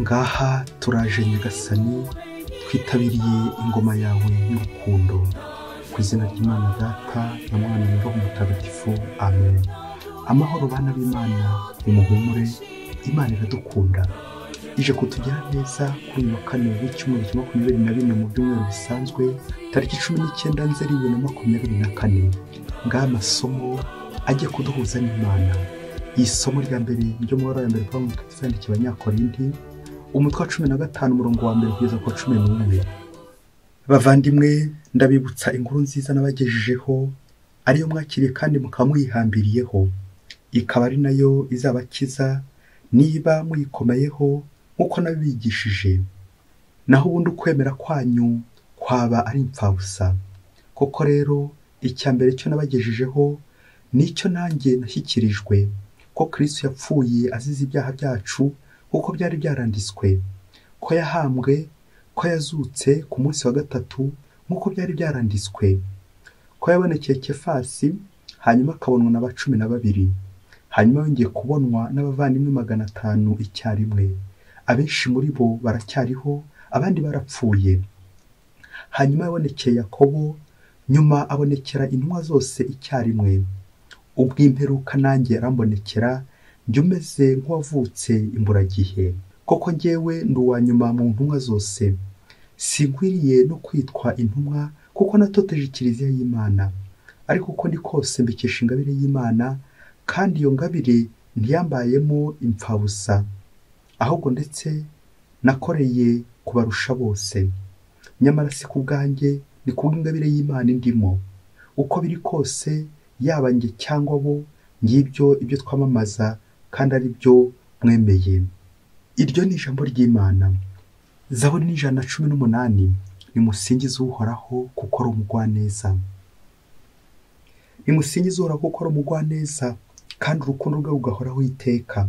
ngaha turaje Nyagasani, twitabiriye ingoma yawe y'urukundo. Ku izina ry'Imana Data na Mwana na Roho Mutagatifu, amen. Amahoro bana b'Imana, nimuhumure, Imana iradukunda. Ije kutugira neza kuri uyu wa kane w'icyumweru cya 24 mu byumweru bisanzwe, tariki 19 Nzeri 2024. Ngaha amasomo ajye kuduhuza n'Imana. Isomo rya mbere ryo mu ya mbere Pawulo Mutagatifu yandikiye Abanyakorinti, umutwe wa 15 umurongo wa mbere kugeza ku 11. Bavandimwe, ndabibutsa inkuru nziza nabagejejeho, ariyo mwakiriye kandi mukamwihambiriyeho, ikaba ari nayo izabakiza niba muyikomeyeho nk'uko nabigishije. Naho ubundi ukwemera kwanyu kwaba ari impfabusa. Koko rero icya mbere cyo nabagejejeho nicyo nanjye nashyikirijwe, ko Kristo yapfuye azize ibyaha byacu kuko byari byaranditswe, ko yahambwe, ko yazutse ku munsi wa gatatu nk'uko byari byaranditswe, ko yabonekeye Kefasi, hanyuma akabonwa na 12, hanyuma yongeye kubonwa n'abavandimwe 500 icyarimwe. Abenshi muri bo baracyariho, abandi barapfuye. Hanyuma yabonekeye Yakobo, nyuma abonekera intumwa zose icyarimwe. Ubw'imperuka nanjye arambonekera, njye umeze nk'uwavutse imburagihe. Koko njyewe ndi uwa nyuma mu ntumwa zose, sinkwiriye no kwitwa intumwa kuko natoteje Kiliziya y'Imana. Ariko uko ndi kose mbikesha ingabire y'Imana, kandi iyo ngabire ntiyambayemo impfabusa, ahubwo ndetse nakoreye kubarusha bose. Nyamara si ku bwanjye, ni kubw'ingabire y'Imana indimo. Uko biri kose, yaba njye cyangwa bo, ngibyo ibyo twamamaza kandi ari byo mwemeye. Iryo ni ijambo ry'Imana. Zaburi ni 118. Nimusingize Uhoraho kuko ari umugwaneza. Nimusingize Uhoraho kuko ari umugwaneza, kandi urukundo rwe rugahoraho iteka.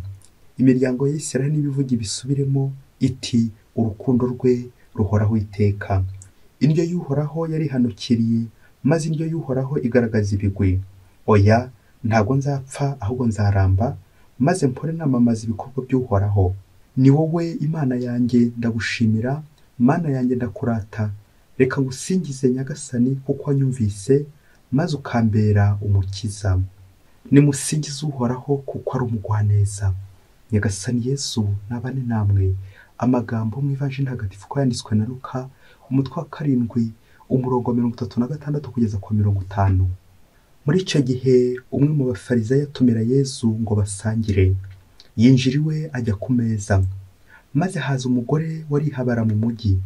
Imiryango ya Isirayeli n'ibivuga bisubiremo iti urukundo rwe ruhoraho iteka. Indyo y'Uhoraho yarihanukiriye, maze indyo y'Uhoraho igaragaza ibigwi. Oya, ntabwo nzapfa ahubwo nzaramba, maze mpore namamaza ibikorwa by'Uhoraho. Ni wowe Imana yanjye ndagushimira, Mana yanjye ndakurata. Reka ngusingize Nyagasani kuko wanyumvise, maze ukambera umukiza. Nimusingize Uhoraho kuko ari umugwaneza. Nyagasani Yesu nabane namwe. Amagambo mu Ivanjili ntagatifu ko yanditswe na Luka, umutwe wa 7 umurongo 36 kugeza ku 50. Muri icyo gihe umwe mu bafarisayo atumira Yesu ngo basangire. Yinjira iwe ajya ku meza, maze haza umugore warihabara mu mujyi.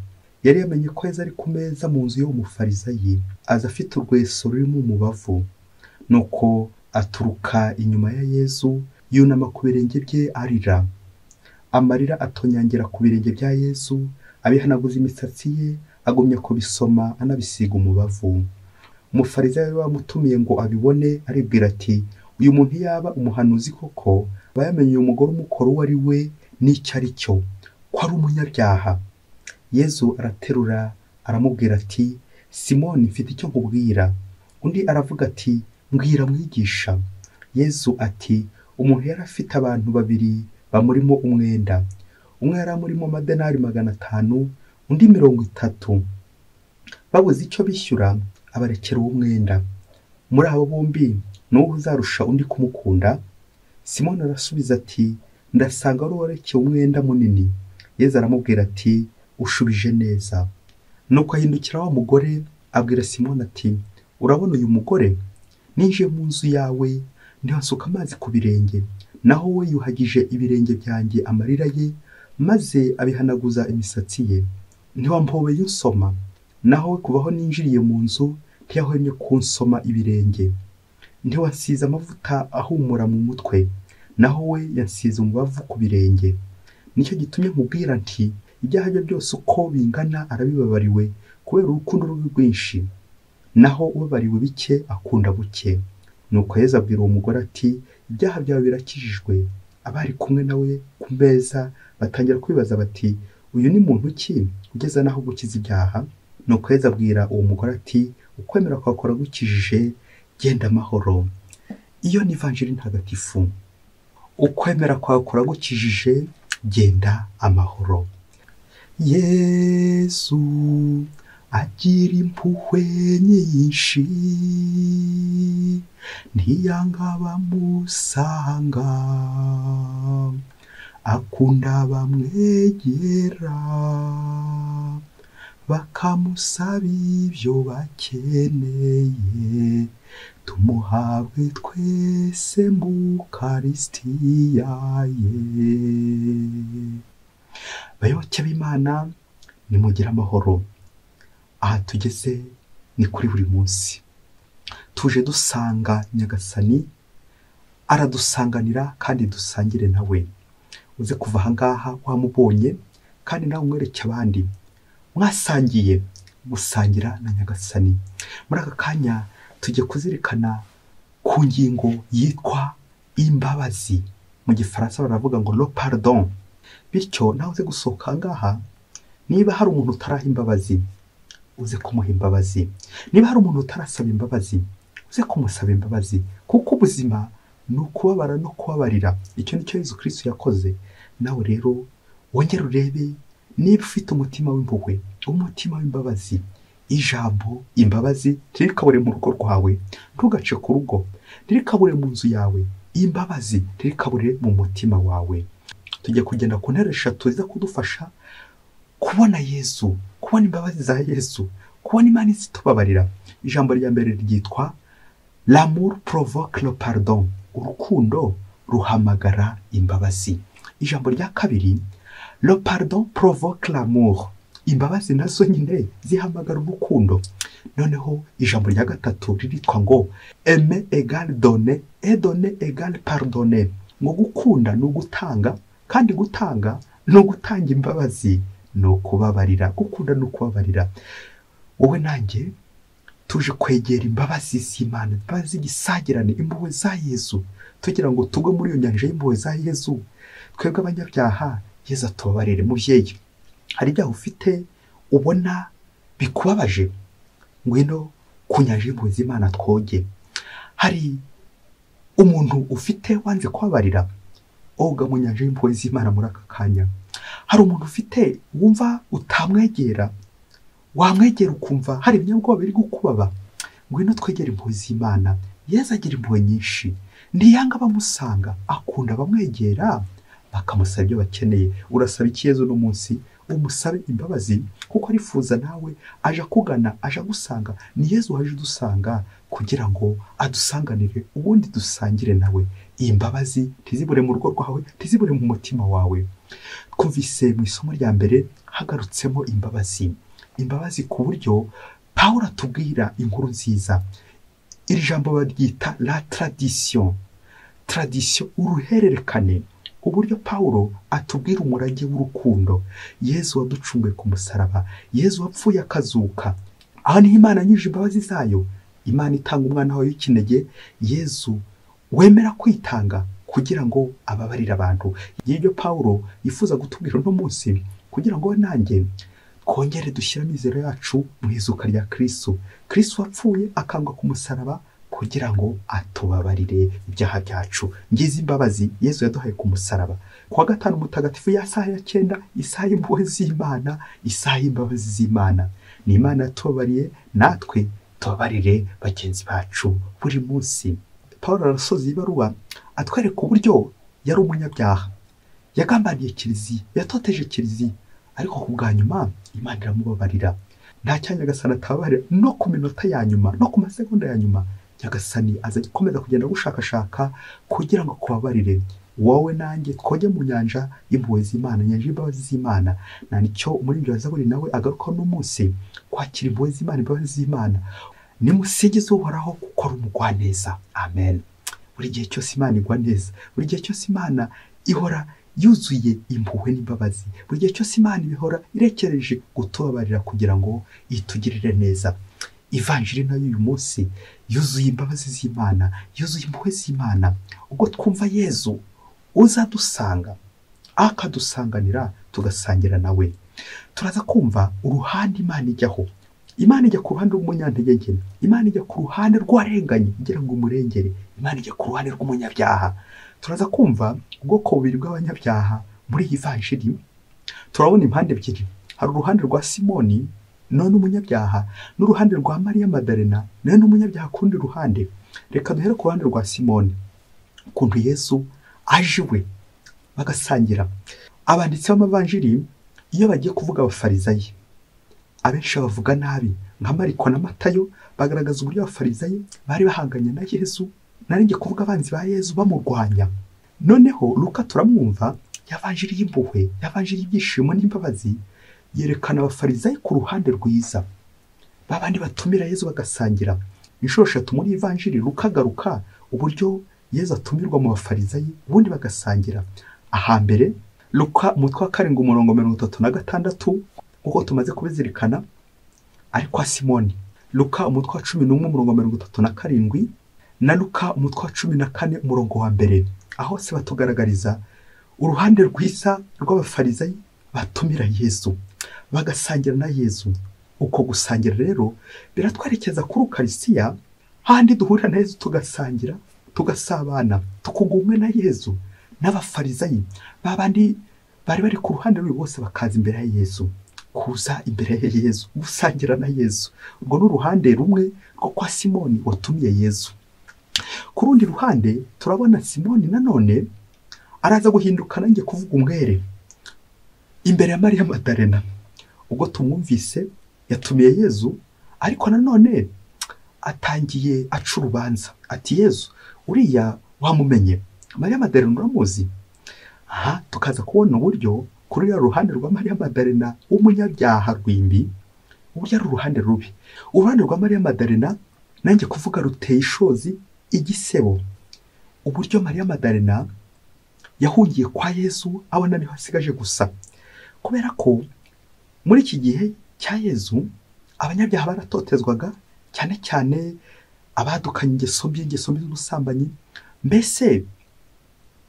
Yari yamenye ko Yesu ari ku meza mu nzu y'uwo mufarisayi, aza afite urweso rurimo umubavu. Nuko aturuka inyuma ya Yesu, yunama ku birenge bye arira. Amarira atonyangira ku birenge bya Yesu, abihanaguza imisatsi ye, agumya kubisoma anabisiga umubavu. Umufarisayo wamutumiye ngo abibone, aribwira ati, uyu muntu yaba umuhanuzi koko, bayamenye uyu mugore umukoro uwo ari we n'icyo ari cyo, ko ari umunyabyaha. Yesu araterura aramubwira ati, Simoni, mfite icyo nkubwira. Undi aravuga ati, mbwira mwigisha. Yesu ati, umuntu yari afite abantu 2 bamurimo umwenda. Umwe yari amurimo amadenari 500, undi 30. Babuze icyo bishyura, abarekera uwo mwenda. Muri abo bombi n'uwo uzarusha undi kumukunda? Simoni arasubiza ati, ndasanga ari uwarekeye umwenda munini. Yesu aramubwira ati, ushubije neza. Nuko ahindukira wa mugore abwira Simoni ati, urabona uyu mugore? Ninjiye mu nzu yawe, ndihasuka amazi ku birenge, naho we yuhagije ibirenge byanjye amarira ye, maze abihanaguza imisatsi ye. Ntiwampobeye unsoma, naho we kubaho ninjiriye mu nzu ntiyahwemye kunsoma ibirenge. Ntiwasize amavuta ahumura mu mutwe, naho we yansize umubavu ku birenge. Nicyo gitumye nkubwira nti, ibyaha bye byose uko bingana arabibabariwe kubera urukundo rwe rwinshi. Naho ubabariwe bike akunda buke. Nuko Yesu abwira uwo mugore ati, ibyaha byawe birakijijwe. Abari kumwe nawe ku meza batangira kwibaza bati, uyu ni muntu ki ugeza naho gukiza ibyaha? Nuko Yesu abwira uwo mugore ati, ukwemera kwawe kuragukijije, genda amahoro. Iyo ni Ivanjili ntagatifu. Ukwemera kwawe kuragukijije, genda amahoro. Yesu agira impuhwe nyinshi, ntiyanga abamusanga, akunda abamwegera bakamusaba ibyo bakeneye, tumuhabwe twese mu Karisitiya ye. Bayoboke b'Imana, nimugire amahoro. Aha tugeze ni kuri buri munsi, tuje dusanga Nyagasani, aradusanganira kandi dusangire nawe. Uze kuva aha ngaha wamubonye kandi nawe umwereke abandi, mwasangiye gusangira na Nyagasani. Muri aka kanya tujye kuzirikana ku ngingo yitwa imbabazi. Mu Gifaransa baravuga ngo le pardon. Bityo nawe uze gusohoka aha ngaha, niba hari umuntu utaraha imbabazi, uze kumuha imbabazi. Niba hari umuntu utarasaba imbabazi, uze kumusaba imbabazi, kuko ubuzima ni ukubabara no kubabarira. Icyo ni cyo Yesu Kristo yakoze. Nawe rero wongere urebe niba ufite umutima w'impuhwe, umutima w'imbabazi. Ijambo imbabazi ntirikabure mu rugo rwawe, ntugace ku rugo, ntirikabure mu nzu yawe. Imbabazi ntirikabure mu mutima wawe. Tujye kugenda ku ntera eshatu ziza kudufasha kubona Yesu, kubona imbabazi za Yesu, kubona Imana izitubabarira. Ijambo rya mbere ryitwa l'amour provoque le pardon. Urukundo ruhamagara imbabazi. Ijambo rya kabiri, le pardon provoque l'amour. Imbabazi nazo nyine zihamagara urukundo. Noneho ijambo rya gatatu riritwa ngo aimer égale donner et donner égale pardonner. Ngo gukunda ni ugutanga, kandi gutanga ni ugutanga imbabazi, ni ukubabarira. Gukunda ni ukubabarira. Wowe nanjye tuje kwegera imbabazi z'Imana, imbabazi z'igisagirane, impuhwe za Yesu, tugira ngo tugwe muri iyo nyanja y'impuhwe za Yesu. Twebwe abanyabyaha, Yesu atubabarire. Mubyeyi, hari ibyaha ufite ubona bikubabaje, ngwino ku nyanja y'impuhwe z'Imana twoge. Hari umuntu ufite wanze kubabarira, oga mu nyanja y'impuhwe z'Imana muri aka kanya. Hari umuntu ufite wumva utamwegera, wamwegera ukumva hari ibinyabwoba biri gukubaba, ngwino twegere impuhwe z'Imana. Yesu agira impuhwe nyinshi, ntiyanga abamusanga, akunda abamwegera bakamusaba ibyo bakeneye. Urasaba iki Yesu no munsi? Umusabe imbabazi, kuko arifuza nawe aje akugana, aje agusanga. Ni Yesu waje dusanga kugira ngo adusanganire, ubundi dusangire nawe. Iyi mbabazi ntizibure mu rugo rwawe, ntizibure mu mutima wawe. Twumvise mu isomo rya mbere hagarutsemo imbabazi. Imbabazi ku buryo Pawulo atubwira inkuru nziza. Iri jambo baryita la tradition. Tradition, uruhererekane. Uburyo Pawulo atubwira umurage w'urukundo. Yesu waducunguye ku musaraba, Yesu wapfuye akazuka. Aha niho Imana yanyujije imbabazi zayo. Imana itanga umwana wayo w'ikinege, Yesu wemera kwitanga kugira ngo ababarire abantu. Y'ibyo Pawulo yifuza gutubwira uno munsi, kugira ngo nanjye twongere dushyira amizero yacu mu izuka rya Kristo. Kristo wapfuye akangwa ku musaraba kugira ngo atubabarire ibyaha byacu. Ngize imbabazi Yesu yaduhaye ku musaraba. Kuwa gatanu mutagatifu ya saha ya 9, isaha y'impuhwe z'Imana, isaha y'imbabazi z'Imana. Ni Imana yatubabariye, natwe tubabarire bagenzi bacu buri munsi. Pawulo arasoza ibaruwa atwereka uburyo yari umunyabyaha, yagambaniye Kiliziya, yatoteje Kiliziya, ariko ku bwa nyuma Imana iramubabarira. Nta cya Nyagasani atababarira, no ku minota ya nyuma, no ku masegonda ya nyuma, Nyagasani aza gukomeza kugenda gushakashaka kugira ngo kubabarire. Wowe nanjye twoge mu nyanja y'impuhwe z'Imana, nyanja y'imbabazi z'Imana. Na nicyo umuririmbyi wa Zaburi nawe agaruka no munsi, kwakira impuhwe z'Imana, imbabazi z'Imana. Nimusingize Uhoraho kuko ari umugwaneza. Amen. Buri gihe cyose Imana igwa neza, buri gihe cyose Imana ihora yuzuye impuhwe n'imbabazi, buri gihe cyose Imana ihora irekereje gutubabarira kugira ngo itugirire neza. Ivanjiri nayo uyu munsi yuzuye imbabazi z'Imana, yuzuye impuhwe z'Imana. Ubwo twumva Yesu uzadusanga, akadusanganira, tugasangira nawe, turaza kumva uruhande Imana ijyaho. Imana ijya ku ruhande rw'umunyantege nke, Imana ijya ku ruhande rw'uwarenganye igira ngo umurengere, Imana ijya ku ruhande rw'umunyabyaha. Turaza kumva ubwoko bubiri bw'abanyabyaha muri iyi vanjiri turabona impande ebyiri. Hari uruhande rwa Simoni none umunyabyaha, n'uruhande rwa Mariya Madarena nawe n'umunyabyaha ku rundi ruhande. Reka duhere ku ruhande rwa Simoni, ukuntu Yesu aje we bagasangira. Abanditsi b'amavanjiri iyo bagiye kuvuga abafarizayi, abenshi bavuga nabi, nka Mariko na Matayo bagaragaza uburyo abafarizayi bari bahanganye na Yesu, narinjye kuvuga abanzi ba Yesu bamurwanya. Noneho Luka turamwumva, yavanjiri y'impuhwe, yavanjiri y'ibyishimo n'imbabazi, yerekana abafarizayi ku ruhande rwiza, babandi batumira Yesu bagasangira. Inshuro 3 muri ivanjiri Luka agaruka uburyo Yesu atumirwa mu bafarizayi ubundi bagasangira. Ahambere Luka umutwe wa 7 umurongo 36 uko tumaze kubizirikana ari kwa Simoni. Luka umutwe wa 11 umurongo 37 na Luka umutwe wa 14 umurongo wa mbere, aho se batugaragariza uruhande rwisa rw'abafarizayi batumira Yesu bagasangira na Yesu. Uko gusangira rero biratwerekeza kuri Ukarisiya, handi duhurira na Yesu tugasangira, tugasabana, tukugumwe na Yesu. N'abafarizayi babandi bari ku ruhande rwe bose bakaza imbere ya Yesu, kuza imbere ya Yesu, gusangira na Yesu. Ubwo n'uruhande rumwe rwo kwa Simoni watumiye Yesu. Ku rundi ruhande turabona Simoni nanone araza guhinduka nanjye kuvuga umwere imbere ya Mariya Madarena. Ubwo tumwumvise yatumiye Yesu, ariko nanone atangiye aca urubanza ati Yesu uriya wamumenye, Mariya Madarena uramuzi? Aha tukaza kubona uburyo kuri ya ruhande rwa Mariya Madarena umunyabyaha rwimbi, uburyo ari uruhande rubi. Uruhande rwa Mariya Madarena nanjye kuvuga ruteye ishozi, igisebo, uburyo Mariya Madarena yahungiye kwa Yesu abona niho asigaje gusa. Kubera ko muri iki gihe cya Yesu abanyabyaha baratotezwaga, cyane cyane abadukanye ingeso mbi z'ubusambanyi. Mbese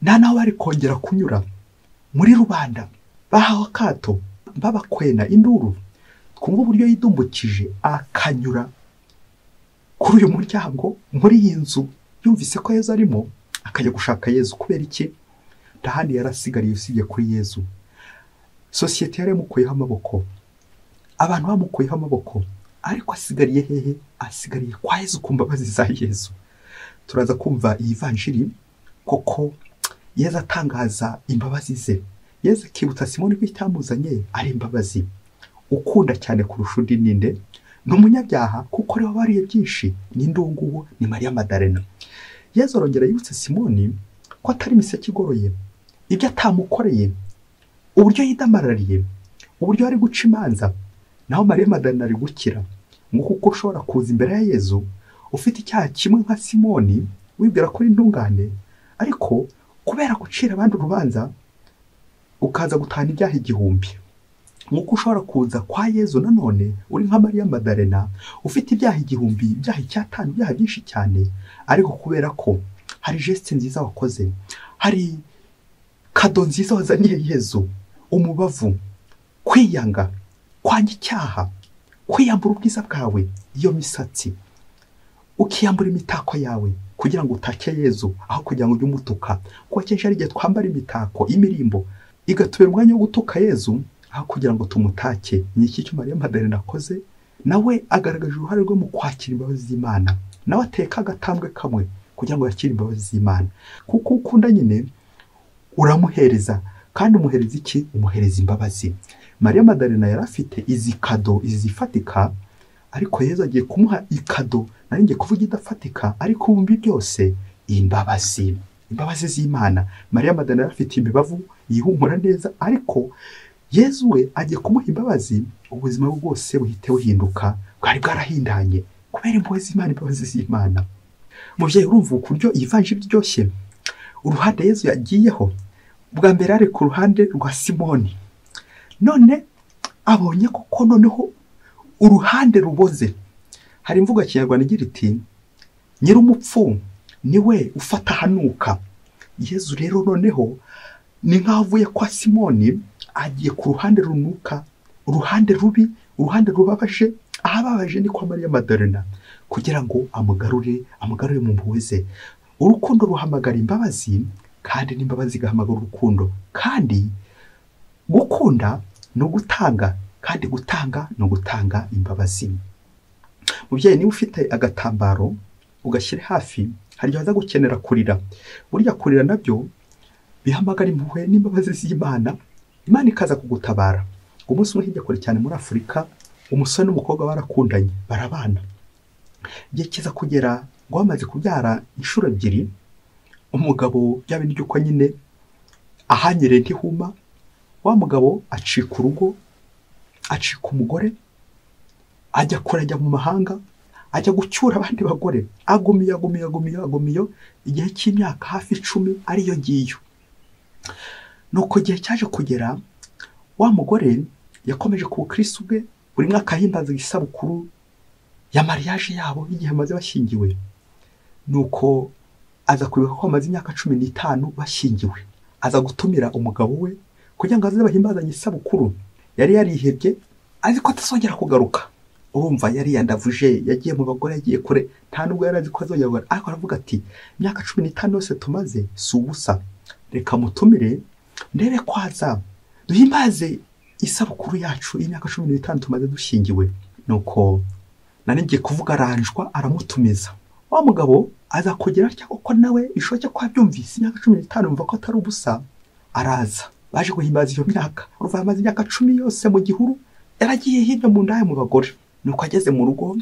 nta naho bari kongera kunyura muri rubanda, bahawe akato, babakwena induru. Twumva uburyo yidumbukije akanyura kuri uyu muryango, muri iyi nzu, yumvise ko Yesu arimo, akajya gushaka Yesu. Kubera iki? Ndahandi yarasigariye usibye kuri Yesu. Sosiyete yaramukuyeho amaboko, abantu bamukuyeho amaboko, ariko asigariye hehe? Asigariye kwa Yesu, ku mbabazi za Yesu. Turaza kumva iyi vanjiri koko Yesu atangaza imbabazi ze. Yesu akibutsa Simoni ko icyamuzanye ari imbabazi. Ukunda cyane kurusha undi ninde? N'umunyabyaha, kuko rero bariye byinshi. Ninde uwo nguwo? Ni Mariya Madarena. Yesu arongera yibutsa Simoni ko atari imiseke igoroye, ibyo atamukoreye, uburyo yidamarariye, uburyo ari guca imanza, naho Mariya Madarena ari gukira. Nguko ushobora kuza imbere ya Yesu ufite icyaha kimwe nka Simoni, wibwira ko ari intungane, ariko kubera gucira abandi urubanza ukaza gutana ibyaha 1000. Nguko ushobora kuza kwa Yesu nanone uri nka Mariya Madarena ufite ibyaha 1000, ibyaha 5, ibyaha byinshi cyane, ariko kubera ko hari geste nziza wakoze, hari kado nziza wazaniye Yesu, umubavu, kwiyanga, kwanga icyaha, kwiyambura ubwiza bwawe, iyo misatsi, ukiyambura imitako yawe kugira ngo utake Yesu aho kugira ngo ujye umutuka. Kuko kenshi ari igihe twambara imitako, imirimbo, igatubera umwanya wo gutuka Yesu aho kugira ngo tumutake. Ni iki cyo Mariya Madarena akoze? Nawe agaragaje uruhare rwo mu kwakira imbabazi z'Imana. Nawe ateka agatambwe kamwe kugira ngo yakire imbabazi z'Imana. Kuko ukunda nyine uramuhereza, kandi umuhereza iki? Umuhereza imbabazi. Mariya Madarena yari afite izi kado, izifatika, ariko Yesu agiye kumuha ikado narinjye kuvuga idafatika, ariko ubumbi byose imbabazi, imbabazi z'Imana. Mariya Madarena yari afite imibavu yihumura neza, ariko Yesu we agiye kumuha imbabazi, ubuzima bwe bwose buhite buhinduka, bwari bwarahindanye kubera impuhwe z'Imana, imbabazi z'Imana. Muvyeyi, urumva ukuryo ivanjiri ryoshye. Uruhande Yesu yagiyeho bwa mbere ari ku ruhande rwa Simoni, none abonye koko noneho uruhande ruboze. Hari imvugo ya Kinyarwanda igira iti nyir'umupfu niwe ufata hanuka. Yesu rero noneho ni nk'avuye kwa Simoni agiye ku ruhande runuka, uruhande rubi, uruhande rubabaje. Ahababaje ni kwa Mariya Madarena, kugira ngo amugarure mu mpuhwe ze. Urukundo ruhamagara imbabazi, kandi n'imbabazi gahamagara urukundo. Kandi gukunda ni ugutanga, kandi gutanga ni ugutanga imbabazi. Mubyeyi, niba ufite agatambaro ugashyire hafi, hari igihe waza gukenera kurira. Burya kurira nabyo bihamagara impuhwe n'imbabazi z'Imana, Imana ikaza kugutabara. Umunsi umwe hirya kure cyane muri Afurika, umusore n'umukobwa barakundanye, barabana. Igihe kiza kugera ngo bamaze kubyara inshuro ebyiri, umugabo bya bindi by'uko nyine ahanyereye ntihuma, wa mugabo acika urugo, acika umugore, ajya kurajya mu mahanga, ajya gucyura abandi bagore, agumiyo igihe cy'imyaka hafi 10 ariyo ngiyo. Nuko igihe cyaje kugera, wa mugore yakomeje ku Kristo bwe, buri mwaka ahimbaza isabukuru ya mariage yabo igihe amaze bashyingiwe. Nuko aza kwibuka ko amaze imyaka 15 bashyingiwe, aza gutumira umugabo we kugira ngo aze bahimbazanye isabukuru. Yari yarihebye, azi ko atazongera kugaruka. Urumva yari yandavuje, yagiye mu bagore, yagiye kure, nta nubwo yari azi ko azongera. Ariko aravuga ati, imyaka 15 yose tumaze si ubusa, reka mutumire ndebe kwaza duhimbaze isabukuru yacu y'imyaka 15 tumaze dushyingiwe. Nuko nari ngiye kuvuga aranjwa, aramutumiza. Wa mugabo aza kugira atya uko nawe ishoke kwa byumvise imyaka 15 umva ko atari ubusa, araza. Baje guhimbaza iyo myaka, uruva amaze imyaka 10 yose mu gihuru, yaragiye hirya mu ndaya mu bagore. Nuko ageze mu rugo,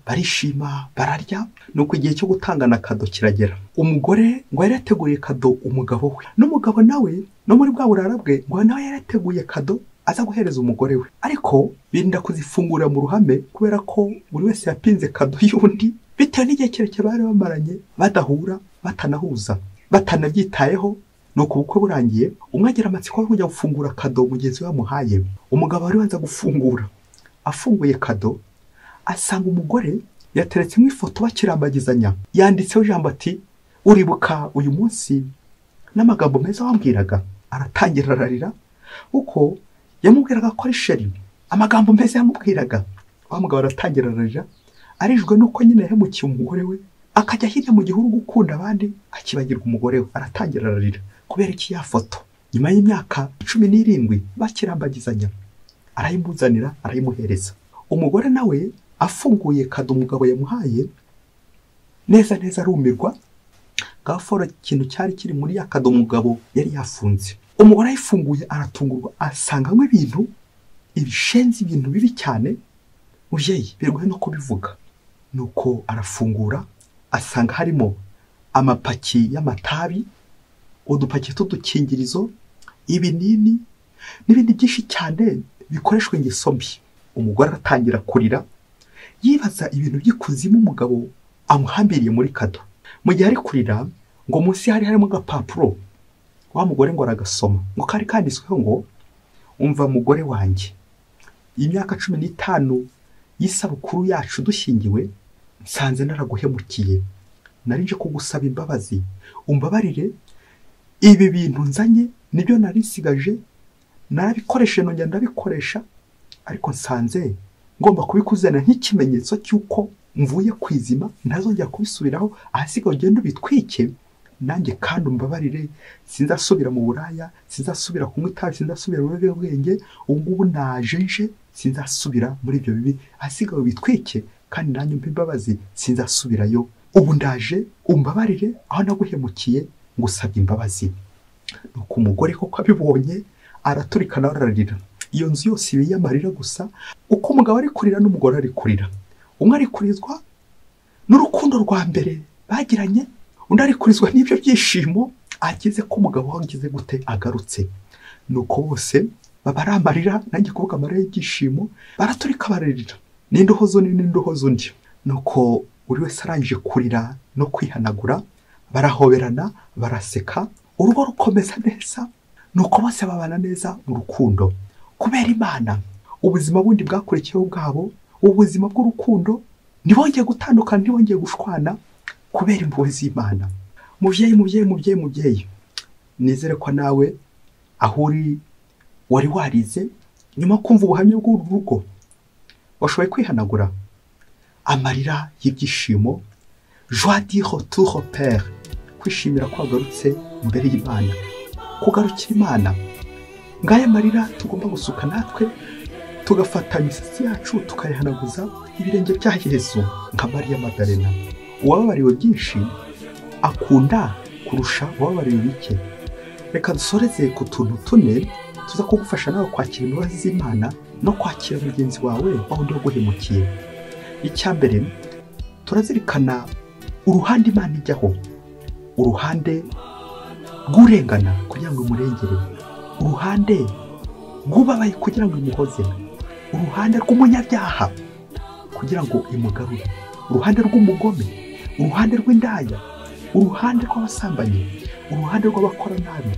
barishima, bararya. Nuko igihe cyo gutangana kado kiragera. Umugore ngo yarateguye kado umugabo we, n'umugabo nawe no muri bwa burara bwe ngo nawe yarateguye kado aza guhereza umugore we. Ariko birinda kuzifungura mu ruhame kubera ko buri wese yapinze kado y'undi, bitewe n'igihe kirekire bari bamaranye badahura, batanahuza, batanabyitayeho. Nuko ubukwe burangiye, umwe agira amatsiko yo kujya gufungura kado mugenzi we yamuhaye. Umugabo wari wanza gufungura, afunguye kado asanga umugore yateretsemo ifoto bakirambagizanya, yanditseho ijambo ati, uribuka uyu munsi n'amagambo meza wambwiraga. Aratangira ararira kuko yamubwiraga ko ari sheri, amagambo meza yamubwiraga. Wa mugabo aratangira ararira, arijwe nuko nyine yahemukiye umugore we, akajya hirya mu gihuru gukunda abandi, akibagirwa umugore we. Aratangira ararira kubera iki ya foto. Nyuma y'imyaka 17 bakirambagizanya, arayimuzanira, arayimuhereza. Umugore nawe afunguye kado umugabo yamuhaye, neza arumirwa. Gafora ikintu cyari kiri muri ya kado umugabo yari yafunze. Umugore ayifunguye aratungurwa, asangamo ibintu, ibishenzi, ibintu bibi cyane. Mubyeyi, birgoye no kubivuga. Nuko arafungura, asanga harimo amapaki y'amatabi, udupaki tw'udukingirizo, ibinini n'ibindi byinshi cyane bikoreshwa ingeso mbi. Umugore aratangira kurira, yibaza ibintu by'ikuzimu umugabo amuhambiriye muri kado. Mu gihe ari kurira, ngo munsi hari harimo agapapuro. Wa mugore ngo aragasoma, ngo kari kanditsweho ngo, umva mugore wanjye, imyaka 15 y'isabukuru yacu dushyingiwe, nsanze naraguhemukiye. Narinje kugusaba imbabazi, umbabarire. Ibi bintu nzanye nibyo narisigaje, narabikoreshe nongera ndabikoresha, ariko nsanze ngomba kubikuzana nk'ikimenyetso cy'uko mvuye kwizima, ntazongera kubisubiraho, ahasiga ugenda ubitwike. Nanjye kandi umbabarire, sinzasubira mu buraya, sinzasubira kunywa itabi, sinzasubira mu biyobyabwenge. Ubu najeje, sinzasubira muri ibyo bibi, ahasiga ubitwike, kandi nanjye umpe imbabazi, sinzasubirayo. Ubu ndaje, umbabarire, aho naguhemukiye ngusabye imbabazi. Nuko umugore koko abibonye araturika nawe ararira. Iyo nzu yose ibi yamarira gusa, uko umugabo ari kurira n'umugore ari kurira. Umwe ari kurizwa n'urukundo rwa mbere bagiranye, undi ari kurizwa n'ibyo byishimo ageze ko umugabo wagize gute agarutse. Nuko bose babaramarira, nanjye kuvuga amarira y'ibyishimo, baraturika bararira. N'indohozo n'indohozo undi. Nuko buri wese arangije kurira no kwihanagura, barahoberana, baraseka, urugo rukomeza neza. Nuko bose babana neza mu rukundo kubera Imana. Ubuzima bundi bwakurikiyeho bwabo, ubuzima bw'urukundo, ntibongeye gutandukana, ntibongeye gushwana kubera impuhwe z'Imana. Mubyeyi, nizere ko nawe aho uri wari warize, nyuma kumva ubuhamya bw'uru rugo washoboye kwihanagura amarira y'ibyishimo. Joie de retour au Père, kwishimira ko wagarutse imbere y'Imana, kugarukira Imana ngaya marira tugomba gusuka natwe tugafata imisatsi yacu tukayihanaguza ibirenge bya Yesu nka Mariya Magdalena. Uwababariwe byinshi akunda kurusha uwababariwe bike. Reka dusoreze ku tuntu tune tuza kugufasha nawe kwakira imbabazi z'Imana no kwakira mugenzi wawe wundi waguhemukiye. Icyambere, turazirikana uruhande Imana ijyaho, uruhande rw'urengana kugira ngo imurengere, uruhande rw'ubabaye kugira ngo imuhoze, uruhande rw'umunyabyaha kugira ngo imugarure, uruhande rw'umugome, uruhande rw'indaya, uruhande rw'abasambanyi, uruhande rw'abakora nabi.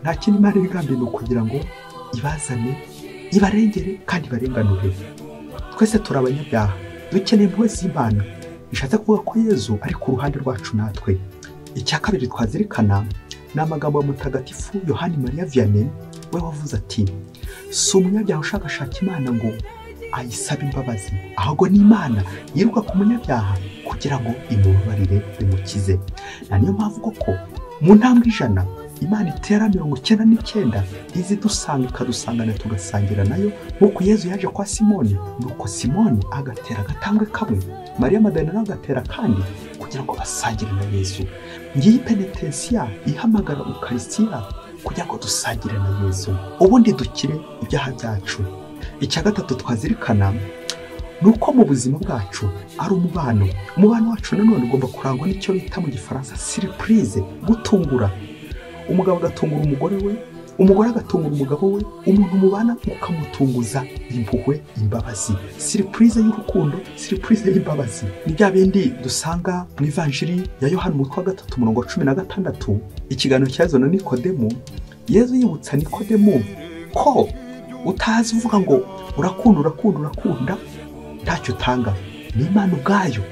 Nta kindi Imana ibigambiye ni ukugira ngo ibazane, ibarengere kandi ibarenganure. Twese turi abanyabyaha, dukeneye impuhwe z'Imana. Bishatse kuvuga ko Yesu ari ku ruhande rwacu natwe. Icya kabiri twazirikana ni amagambo ya Mutagatifu Yohani Mariya Vianney, we wavuze ati si umunyabyaha ushakashaka Imana ngo ayisabe imbabazi, ahubwo ni Imana yiruka ku munyabyaha kugira ngo imubabarire imukize. Na niyo mpamvu koko mu ntambwe 100 Imana itera 99 izidusanga ikadusangana tugasangira nayo, nk'uko Yesu yaje kwa Simoni, nuko Simoni agatera agatambwe kamwe, Mariya Magdalena agatera kandi kugira ngo basangire na Yesu. Ngiyi penetensiya ihamagara Ukaristiya kugira ngo dusangire na Yesu, ubundi dukire ibyaha byacu. Icya gatatu twazirikana nuko mu buzima bwacu ari umubano wacu nanone ugomba kurangwa n'icyo bita mu Gifaransa surprise, gutungura. Umugabo agatungura umugore we, umugore agatungura umugabo we, umuntu mubana ukamutunguza impuhwe, imbabazi, surprise y'urukundo, surprise y'imbabazi. Ni bya bindi dusanga mu Ivanjiri ya Yohana umutwe wa 3:16, ikiganiro cyazo na Nikodemu. Yesu yibutsa Nikodemu ko utazi uvuga ngo urakunda ntacyo utanga. Ni Imana ubwayo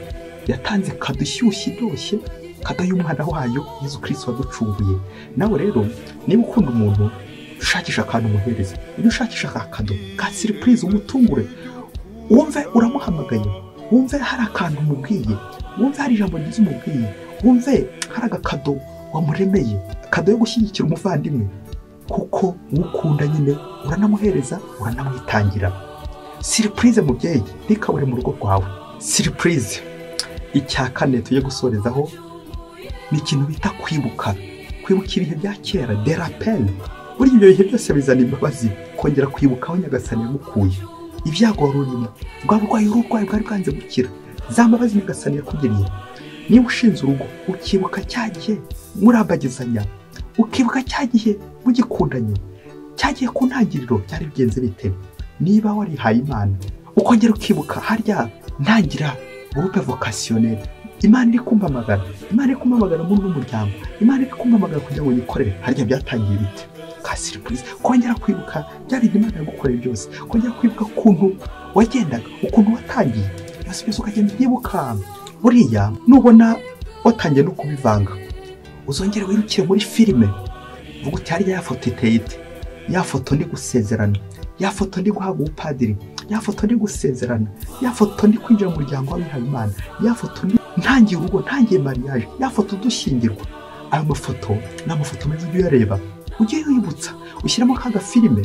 yatanze kadushyushye iryoshye, kado y'umwana wayo Yesu Kristo waducunguye. Nawe rero niba ukunda umuntu, ushakisha akantu umuhereza, iyo ushakisha akado ka surprise umutungure, wumve uramuhamagaye, wumve hari akantu umubwiye, wumve hari ijambo ryiza umubwiye, wumve hari agakado wamuremeye, kado yo gushyigikira umuvandimwe, kuko ukunda nyine uranamuhereza, uranamwitangira. Surprise mubyeyi ntikabure mu rugo rwawe, surprise. Icya kane tuye gusorezaho ni ikintu bita kwibuka ibihe bya kera, de rappel. Buri ibyo bihe byose bizana imbabazi, kongera kwibuka aho Nyagasani yamukuye, ibyago warurimo, bwa burwayi bwari bwanze gukira, za mbabazi Nyagasani yakugiriye. Niba ushinze urugo ukibuka cya gihe murambagizanya, ukibuka cya gihe mugikundanye, cya gihe ku ntangiriro byari bigenze bite. Niba warihaye Imana ukongera ukibuka harya ntangira groupe vocationnel, Imana iri kumpamagara, Imana iri kumpamagara muri umuryango, Imana iri kumpamagara kugira ngo nikorere, harya byatangiye bite. Ka surprise, kongera kwibuka byari Imana yagukoreye byose, kongera kwibuka ukuntu wagendaga, ukuntu watangiye, byose ukagenda byibuka. Buriya nubona watangiye no kubivanga, uzongera wirukire muri filime, vuga uti harya ya foto iteye ite, ya foto ndi gusezerana, ya foto ndi guhabwa ubupadiri, ya foto ndi gusezerana, ya foto ndi kwinjira mu muryango w'abihaye Imana, ya foto ntangiye urugo, ntangiye mariage, ya foto dushyingirwa. Ayo mafoto ni amafoto meza, ujye uyareba, ujye uyibutsa, ushyiramo kaga filime,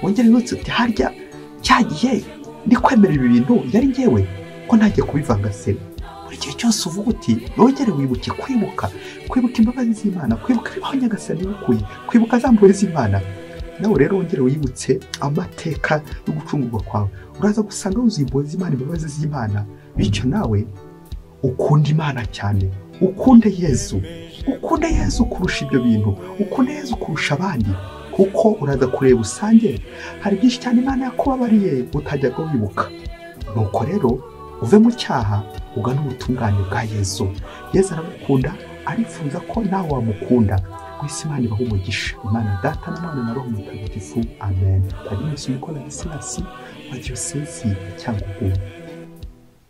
wongere wibutse uti harya cya gihe ndi kwemera ibi bintu yari ngewe, ko ntagiye kubivanga se. Buri gihe cyose uvuga uti wongere wibuke kwibuka imbabazi z'Imana, kwibuka aho Nyagasani yakuye, kwibuka za mpuhwe z'Imana. Nawe rero wongere wibutse amateka yo gucungurwa kwawe, uraza gusanga wuzuye impuhwe z'Imana, imbabazi z'Imana. Bityo nawe ukunda Imana cyane, ukunde Yesu kurusha ibyo bintu, ukunde Yesu kurusha abandi, kuko uraza kureba usange hari byinshi cyane Imana yakubabariye utajyaga wibuka. Nuko rero uve mu cyaha ugana ubutungane bwa Yesu. Yesu aragukunda, arifuza ko nawe wamukunda. Kwisi Imana ibahe umugisha. Imana Data na Mwana na Roho Mutagatifu. Amen. Padiri Mukola Gisirasi wa Diyosezi ya Cyangugu.